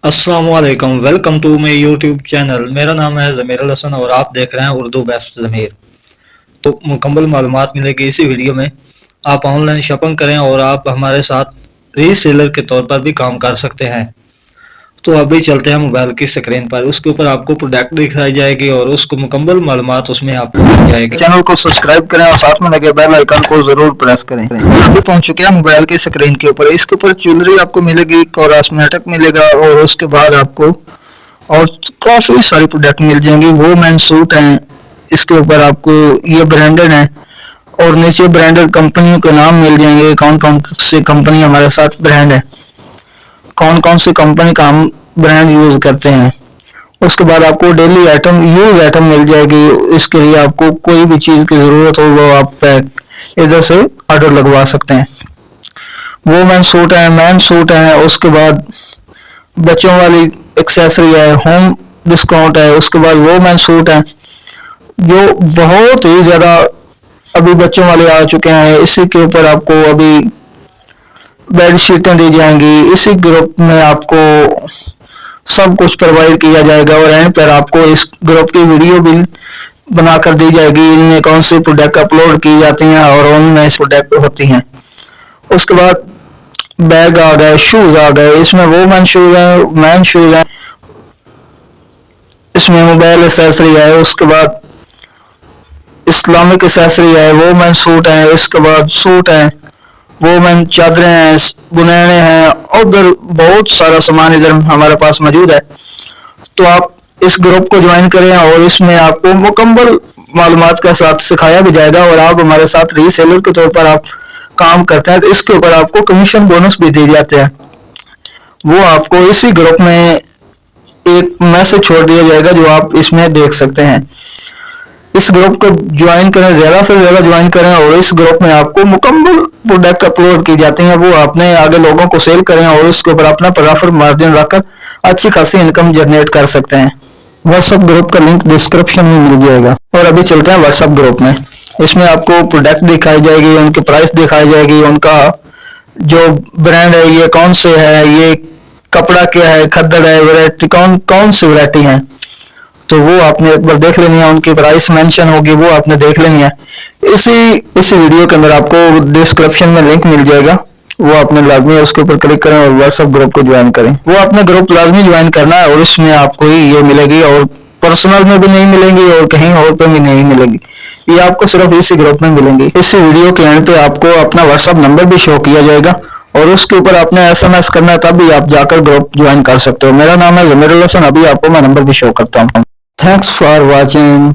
अस्सलामुअलैकुम, welcome to my YouTube channel. मेरा नाम है ज़मीरुल हसन और आप देख रहे हैं उर्दू बेस्ट ज़मीर। तो मुकम्मल मालूमात मिलेगी इसी वीडियो में। आप ऑनलाइन शॉपिंग करें और आप हमारे साथ रीसेलर के तौर पर भी काम कर सकते हैं। तो अभी चलते हैं मोबाइल की स्क्रीन पर। उसके ऊपर आपको प्रोडक्ट दिखाई जाएगी और उसको मुकम्मल मालूमात उसमें आपको मिल जाएगी। चैनल को सब्सक्राइब करें और साथ में लगे बेल आइकन को जरूर प्रेस करें। अभी पहुंच चुके हैं मोबाइल की स्क्रीन के ऊपर। इसके ऊपर ज्वेलरी आपको मिलेगी, कॉस्मेटिक मिलेगा और उसके बाद आपको और काफी सारे प्रोडक्ट मिल जाएंगे। वो मैन सूट हैं, इसके ऊपर आपको ये ब्रांडेड है और नीचे ब्रांडेड कंपनियों के नाम मिल जाएंगे। कौन कौन सी कंपनी हमारे साथ ब्रांड है, कौन कौन सी कंपनी का हम ब्रांड यूज करते हैं। उसके बाद आपको डेली आइटम, यूज आइटम मिल जाएगी। इसके लिए आपको कोई भी चीज की जरूरत हो वो आप इधर से ऑर्डर लगवा सकते हैं। वो मैन सूट है, मैन सूट है, उसके बाद बच्चों वाली एक्सेसरी है, होम डिस्काउंट है। उसके बाद वो मैन सूट है जो बहुत ही ज्यादा अभी बच्चों वाले आ चुके हैं। इसी के ऊपर आपको अभी बेड शीटें दी जाएंगी। इसी ग्रुप में आपको सब कुछ प्रोवाइड किया जाएगा और एंड पर आपको इस ग्रुप की वीडियो भी बनाकर दी जाएगी। इनमें कौन से प्रोडक्ट अपलोड की जाती हैं और उनमें प्रोडक्ट होती हैं। उसके बाद बैग आ गए, शूज आ गए। इसमें वोमेन शूज है, मैन शूज है, इसमें मोबाइल एक्सेसरी है। उसके बाद इस्लामिक एक्सेसरी है, वोमेन सूट है। उसके बाद सूट है, वोमेन चादरें हैं, बुनैने हैं और उधर बहुत सारा सामान इधर हमारे पास मौजूद है। तो आप इस ग्रुप को ज्वाइन करें और इसमें आपको मुकम्मल मालूमात के साथ सिखाया भी जाएगा और आप हमारे साथ रीसेलर के तौर पर आप काम करते हैं तो इसके ऊपर आपको कमीशन बोनस भी दिए जाते हैं। वो आपको इसी ग्रुप में एक मैसेज छोड़ दिया जाएगा जो आप इसमें देख सकते हैं। इस ग्रुप को ज्वाइन करें, ज्यादा से ज्यादा ज्वाइन करें और इस ग्रुप में आपको मुकम्मल प्रोडक्ट अपलोड की जाती हैं। वो अपने आगे लोगों को सेल करें और उसके ऊपर अपना प्रॉफिट मार्जिन रखकर अच्छी खासी इनकम जनरेट कर सकते हैं। व्हाट्सएप ग्रुप का लिंक डिस्क्रिप्शन में मिल जाएगा। और अभी चलते हैं व्हाट्सएप ग्रुप में। इसमें आपको प्रोडक्ट दिखाई जाएगी, उनकी प्राइस दिखाई जाएगी, उनका जो ब्रांड है ये कौन से है, ये कपड़ा क्या है, खद्दड़ है, वैरायटी कौन कौन सी वैरायटी है, तो वो आपने एक बार देख लेनी है। उनकी प्राइस मेंशन होगी, वो आपने देख लेनी है। इसी वीडियो के अंदर आपको डिस्क्रिप्शन में लिंक मिल जाएगा, वो आपने लाजमी उसके ऊपर क्लिक करें और व्हाट्सएप ग्रुप को ज्वाइन करें। वो आपने ग्रुप लाजमी ज्वाइन करना है और इसमें आपको ही ये मिलेगी और पर्सनल में भी नहीं मिलेंगी और कहीं और पे भी नहीं मिलेगी। ये आपको सिर्फ इसी ग्रुप में मिलेंगी। इसी वीडियो के एंड पे आपको अपना व्हाट्सएप नंबर भी शो किया जाएगा और उसके ऊपर आपने SMS करना है, तब भी आप जाकर ग्रुप ज्वाइन कर सकते हो। मेरा नाम है ज़मीरुल हसन। अभी आपको मैं नंबर भी शो करता हूँ। Thanks for watching.